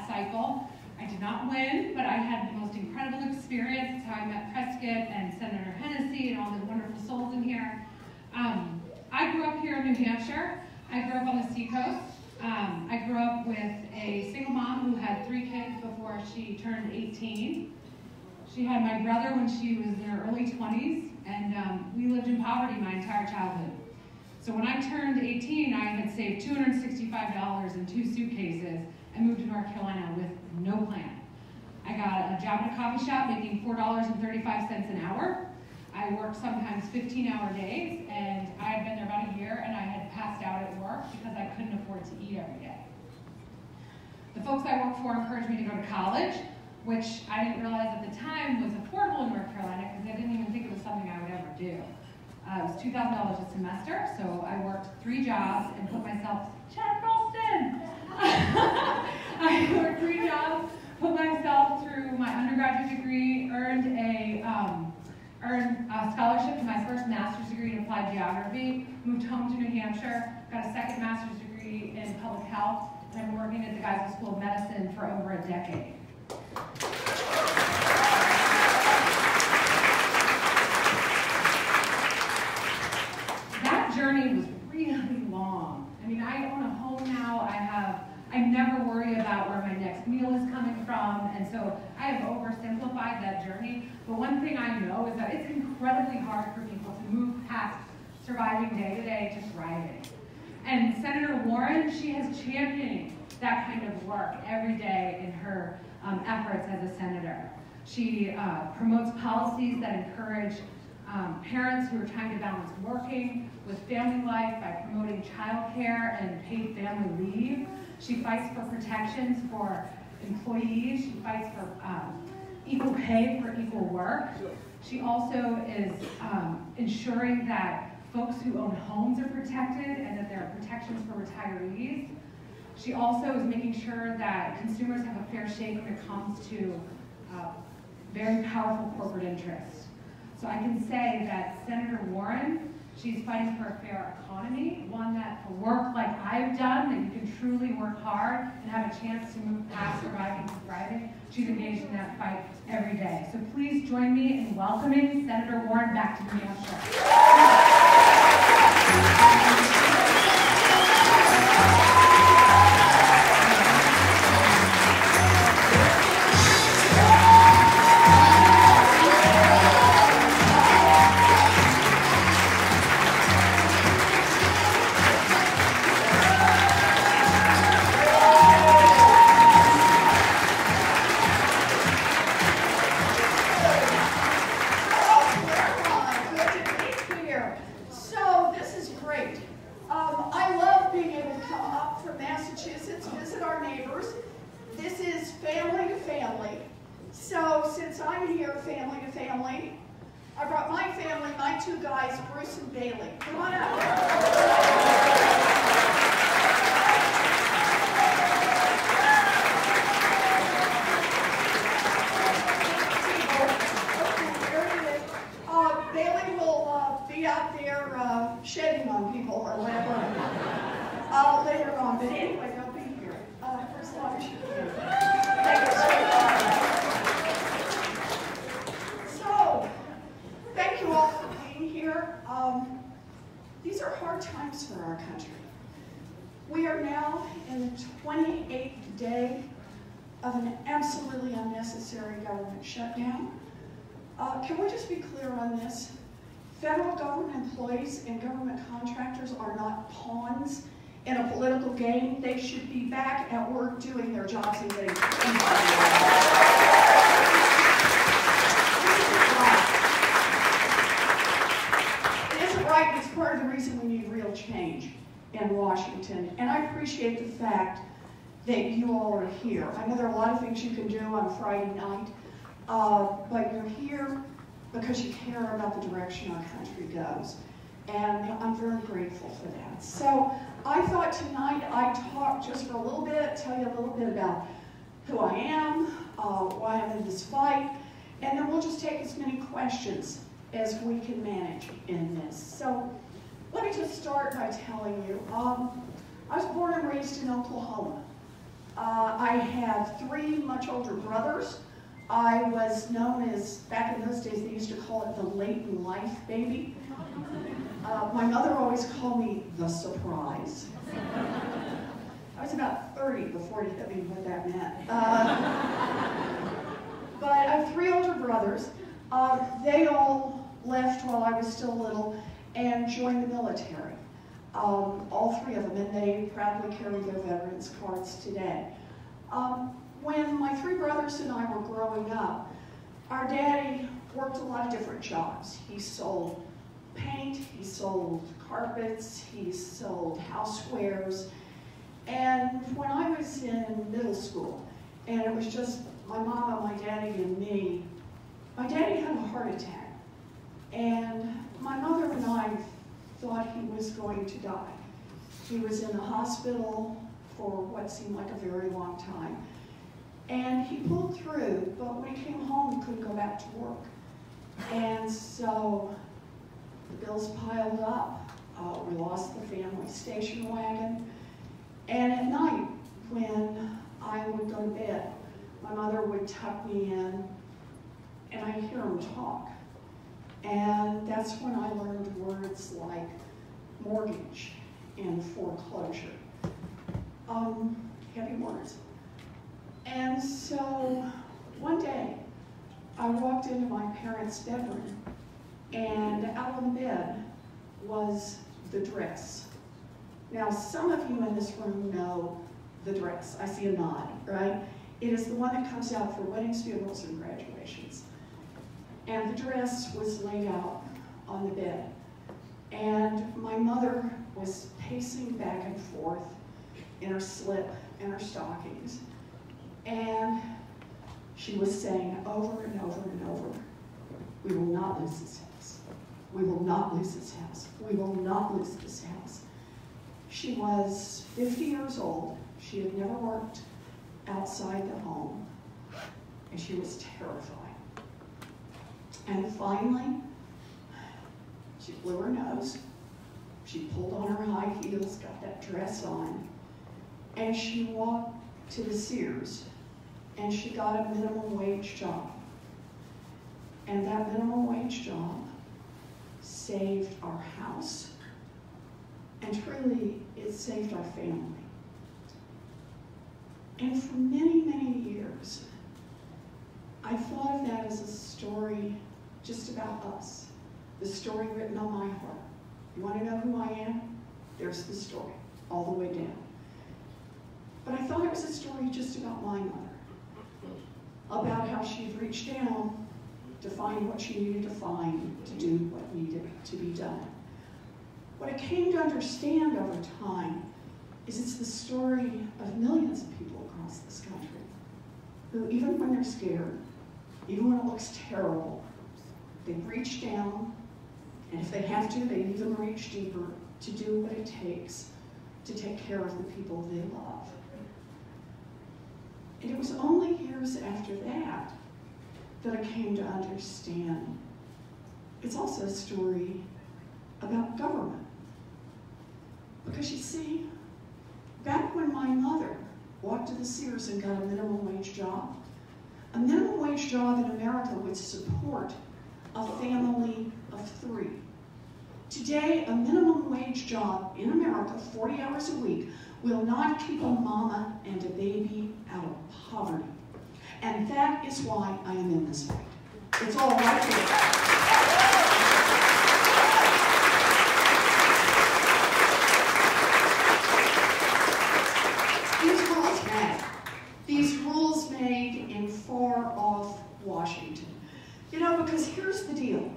last cycle. I did not win, but I had the most incredible experience. It's how I met Prescott and Senator Hennessy and all the wonderful souls in here. I grew up here in New Hampshire. I grew up on the seacoast. I grew up with a single mom who had 3 kids before she turned 18. She had my brother when she was in her early 20s, and we lived in poverty my entire childhood. So when I turned 18, I had saved $265 in 2 suitcases and moved to North Carolina with no plan. I got a job at a coffee shop making $4.35 an hour. I worked sometimes 15-hour days, and I had been there about a year, and I had passed out at work because I couldn't afford to eat every day. The folks I worked for encouraged me to go to college, which I didn't realize at the time was affordable in North Carolina because I didn't even think it was something I would ever do. It was $2,000 a semester, so I worked 3 jobs and put myself, Chad Ralston! I worked 3 jobs, put myself through my undergraduate degree, earned a scholarship to my first master's degree in applied geography, moved home to New Hampshire, got a second master's degree in public health, and I'm working at the Geisel School of Medicine for over a decade. That journey was really long. I mean, I own a home now. I never worry about where my next meal is coming from, and so I have oversimplified that journey. But one thing I know is that it's incredibly hard for people to move past surviving day to day to thriving. And Senator Warren, she has championed that kind of work every day in her efforts as a senator. She promotes policies that encourage parents who are trying to balance working with family life by promoting child care and paid family leave. She fights for protections for employees. She fights for equal pay for equal work. She also is ensuring that folks who own homes are protected and that there are protections for retirees. She also is making sure that consumers have a fair shake when it comes to very powerful corporate interests. So I can say that Senator Warren, she's fighting for a fair economy, one that for work like I've done, that you can truly work hard and have a chance to move past surviving to thriving. She's engaged in that fight every day. So please join me in welcoming Senator Warren back to New Hampshire. These are hard times for our country. We are now in the 28th day of an absolutely unnecessary government shutdown. Can we just be clear on this? Federal government employees and government contractors are not pawns in a political game. They should be back at work doing their jobs and getting paid. It's part of the reason we need real change in Washington, and I appreciate the fact that you all are here. I know there are a lot of things you can do on a Friday night, but you're here because you care about the direction our country goes, and I'm very grateful for that. So I thought tonight I'd talk just for a little bit, tell you a little bit about who I am, why I'm in this fight, and then we'll just take as many questions as we can manage in this. So let me just start by telling you, I was born and raised in Oklahoma. I have 3 much older brothers. I was known as, back in those days, they used to call it the late in life baby. My mother always called me the surprise. I was about 30 before he hit me what that meant. But I have 3 older brothers. They all left while I was still little and joined the military. All 3 of them, and they proudly carry their veterans cards today. When my 3 brothers and I were growing up, our daddy worked a lot of different jobs. He sold paint, he sold carpets, he sold housewares. And when I was in middle school, and it was just my mama, my daddy, and me, my daddy had a heart attack. And my mother and I thought he was going to die. He was in the hospital for what seemed like a very long time. And he pulled through, but when he came home, he couldn't go back to work. And so the bills piled up. We lost the family station wagon. And at night, when I would go to bed, my mother would tuck me in, and I'd hear him talk. And that's when I learned words like mortgage and foreclosure. Heavy words. And so one day, I walked into my parents' bedroom, and out on the bed was the dress. Now, some of you in this room know the dress. I see a nod, right? It is the one that comes out for weddings, funerals, and graduations. And the dress was laid out on the bed. And my mother was pacing back and forth in her slip and her stockings. And she was saying over and over and over, "We will not lose this house. We will not lose this house. We will not lose this house." She was 50 years old. She had never worked outside the home, and she was terrified. And finally, she blew her nose. She pulled on her high heels, got that dress on, and she walked to the Sears, and she got a minimum wage job. And that minimum wage job saved our house, and truly, it saved our family. And for many, many years, I thought of that as a story just about us, the story written on my heart. You want to know who I am? There's the story, all the way down. But I thought it was a story just about my mother, about how she'd reached down to find what she needed to find to do what needed to be done. What I came to understand over time is it's the story of millions of people across this country who, even when they're scared, even when it looks terrible, they reach down, and if they have to, they even reach deeper to do what it takes to take care of the people they love. And it was only years after that that I came to understand it's also a story about government. Because you see, back when my mother walked to the Sears and got a minimum wage job, a minimum wage job in America would support a family of 3. Today, a minimum wage job in America, 40 hours a week, will not keep a mama and a baby out of poverty. And that is why I am in this fight. It's all right here. These rules made in far-off Washington. You know, because here's the deal.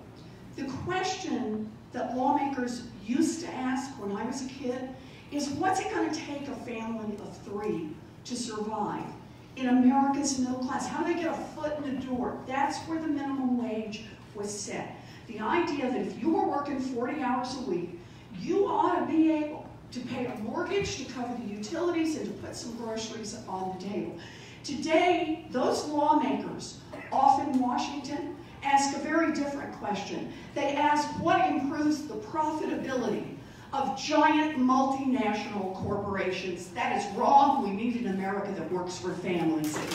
The question that lawmakers used to ask when I was a kid is, what's it going to take a family of 3 to survive in America's middle class? How do they get a foot in the door? That's where the minimum wage was set. The idea that if you were working 40 hours a week, you ought to be able to pay a mortgage, to cover the utilities, and to put some groceries on the table. Today, those lawmakers off in Washington ask a very different question. They ask what improves the profitability of giant multinational corporations. That is wrong. We need an America that works for families again.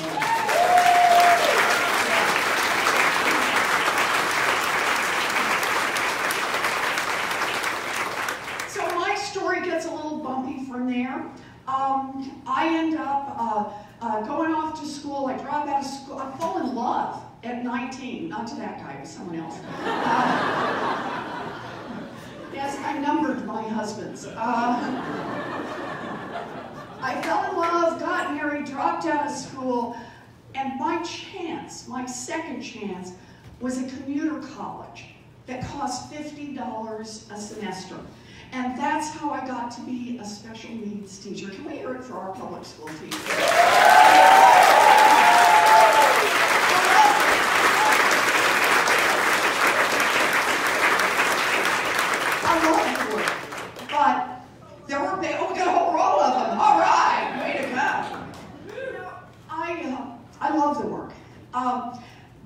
So my story gets a little bumpy from there. I end up going off to school. I drop out of school. I fall in love at 19. Not to that guy, but someone else. Yes, I numbered my husbands. I fell in love, got married, dropped out of school, and my chance, my second chance, was a commuter college that cost $50 a semester. And that's how I got to be a special needs teacher. Can we hear it for our public school teachers?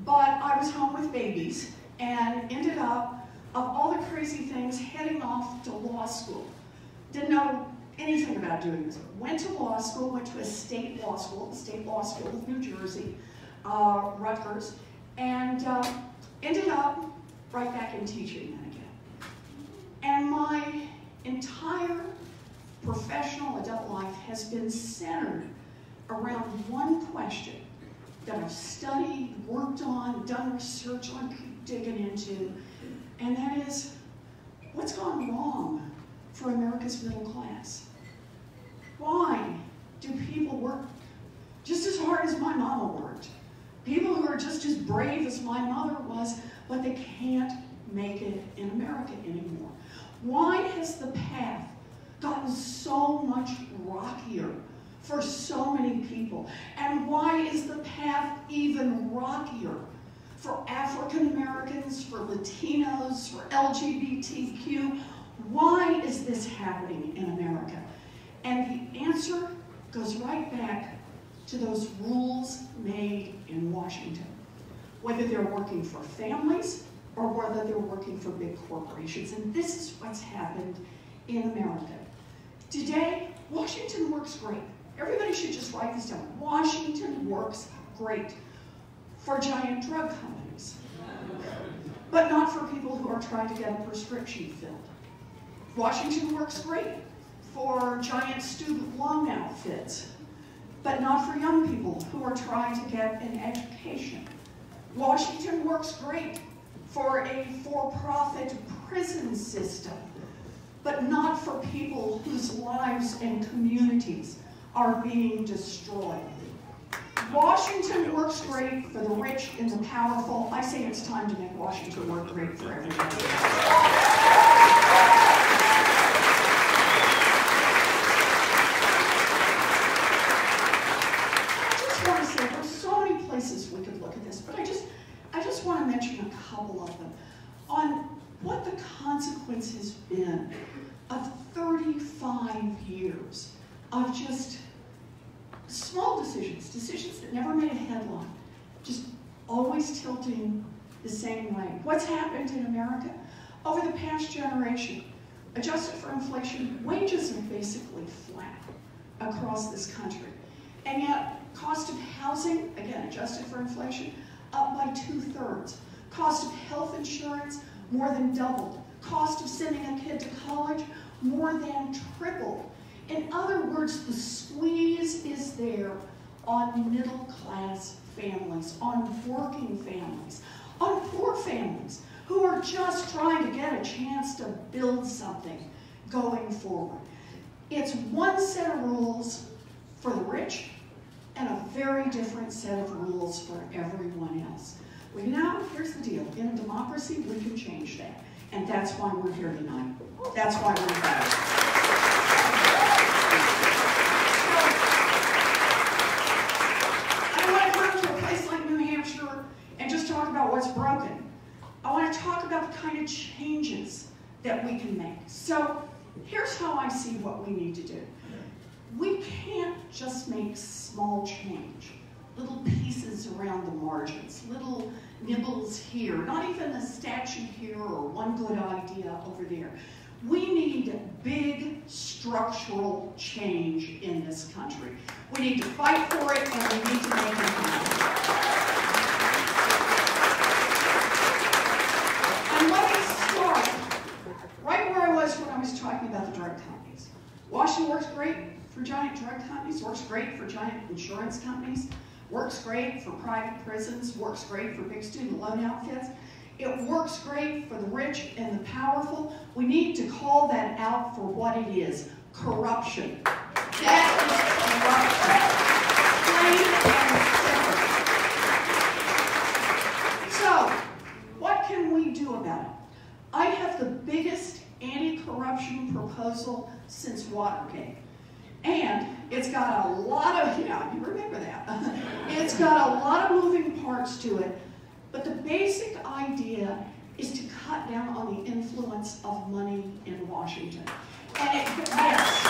But I was home with babies and ended up, of all the crazy things, heading off to law school. Didn't know anything about doing this. Went to law school, went to a state law school, the State Law School of New Jersey, Rutgers, and ended up right back in teaching again. And my entire professional adult life has been centered around one question that I've studied, worked on, done research on, keep digging into, and that is, what's gone wrong for America's middle class? Why do people work just as hard as my mama worked? People who are just as brave as my mother was, but they can't make it in America anymore. Why has the path gotten so much rockier for so many people? And why is the path even rockier for African Americans, for Latinos, for LGBTQ? Why is this happening in America? And the answer goes right back to those rules made in Washington. Whether they're working for families or whether they're working for big corporations. And this is what's happened in America. Today, Washington works great. Everybody should just write this down. Washington works great for giant drug companies, but not for people who are trying to get a prescription filled. Washington works great for giant student loan outfits, but not for young people who are trying to get an education. Washington works great for a for-profit prison system, but not for people whose lives and communities are being destroyed. Washington works great for the rich and the powerful. I say it's time to make Washington work great for everybody. I just want to say there's so many places we could look at this, but I just want to mention a couple of them on what the consequence has been of 35 years of just small decisions that never made a headline, just always tilting the same way. What's happened in America? Over the past generation, adjusted for inflation, wages are basically flat across this country. And yet, cost of housing, again, adjusted for inflation, up by 2/3. Cost of health insurance, more than doubled. Cost of sending a kid to college, more than tripled. In other words, the squeeze is there on middle-class families, on working families, on poor families who are just trying to get a chance to build something going forward. It's one set of rules for the rich and a very different set of rules for everyone else. Well, now, here's the deal. In a democracy, we can change that. And that's why we're here tonight. That's why we're here. Talk about what's broken. I want to talk about the kind of changes that we can make. So here's how I see what we need to do. We can't just make small change, little pieces around the margins, little nibbles here, not even a statue here or one good idea over there. We need big structural change in this country. We need to fight for it, and we need to make it happen. And let me start right where I was when I was talking about the drug companies. Washington works great for giant drug companies, works great for giant insurance companies, works great for private prisons, works great for big student loan outfits. It works great for the rich and the powerful. We need to call that out for what it is, corruption. That is corruption, plain and simple. So, what can we do about it? I have the biggest anti-corruption proposal since Watergate. And it's got a lot of, yeah, you remember that. It's got a lot of moving parts to it. But the basic idea is to cut down on the influence of money in Washington. And yes.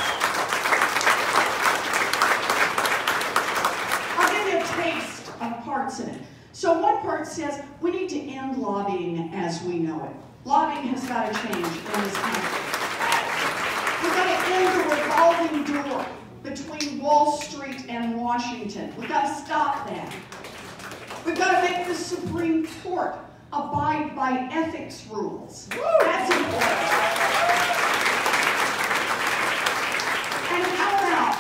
I'll give you a taste of parts in it. So one part says we need to end lobbying as we know it. Lobbying has got to change in this country. We've got to end the revolving door between Wall Street and Washington. We've got to stop that. We've got to make the Supreme Court abide by ethics rules. That's important. And how about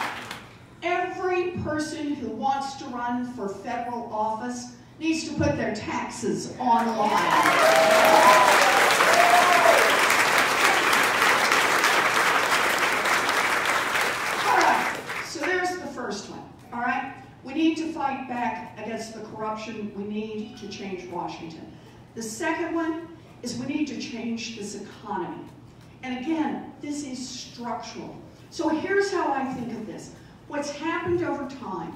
every person who wants to run for federal office needs to put their taxes online. All right, so there's the first one, all right? We need to fight back against the corruption. We need to change Washington. The second one is we need to change this economy. And again, this is structural. So here's how I think of this. What's happened over time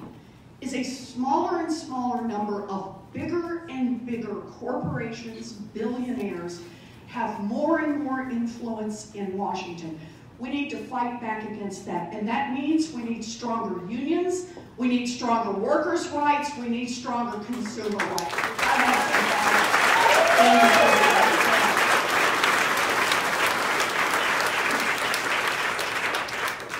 is a smaller and smaller number of bigger and bigger corporations, billionaires, have more and more influence in Washington. We need to fight back against that. And that means we need stronger unions, we need stronger workers' rights, we need stronger consumer rights.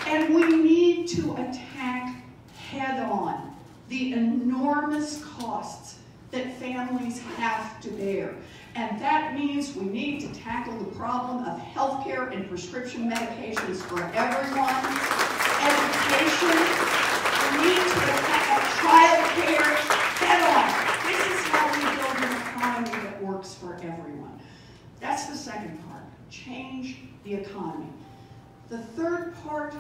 And we need to attack head-on the enormous costs that families have to bear. And that means we need to tackle the problem of healthcare and prescription medications for everyone, education, we need to attack child care head-on. This is how we build an economy that works for everyone. That's the second part, change the economy. The third part,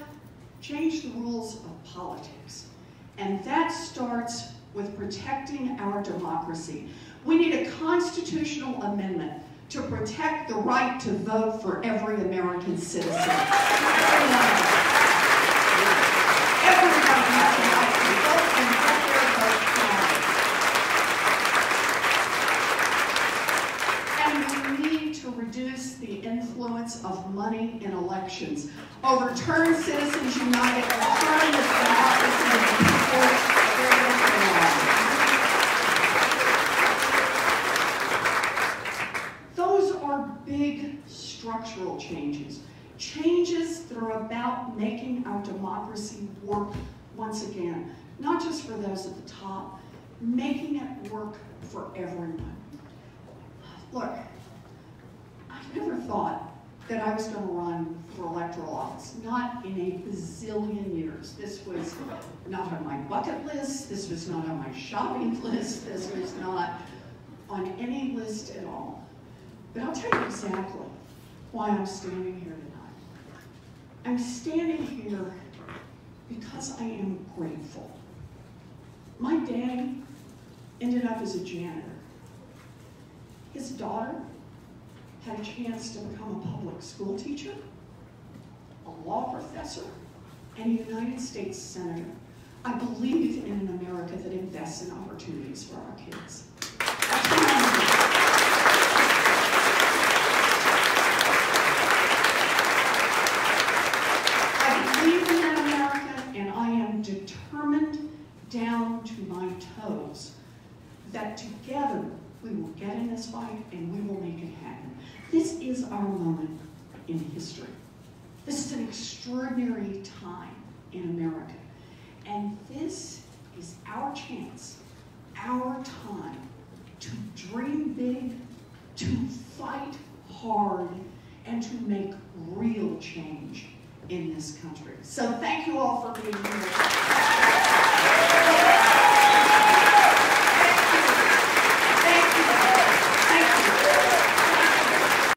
change the rules of politics. And that starts with protecting our democracy. We need a constitutional amendment to protect the right to vote for every American citizen. Everybody has the right to vote and get their vote counted. And we need to reduce the influence of money in elections. Overturn Citizens United, return the democracy of the people. Those are big structural changes. Changes that are about making our democracy work once again. Not just for those at the top, making it work for everyone. Look, I never thought that I was going to run for electoral office. Not in a bazillion years. This was not on my bucket list. This was not on my shopping list. This was not on any list at all. But I'll tell you exactly why I'm standing here tonight. I'm standing here because I am grateful. My daddy ended up as a janitor. His daughter had a chance to become a public school teacher, a law professor, and a United States Senator. I believe in an America that invests in opportunities for our kids. That's what I'm doing. I believe in that America, and I am determined down to my toes that together we will get in this fight and we will make it happen. This is our moment. in history. This is an extraordinary time in America. And this is our chance, our time to dream big, to fight hard, and to make real change in this country. So thank you all for being here.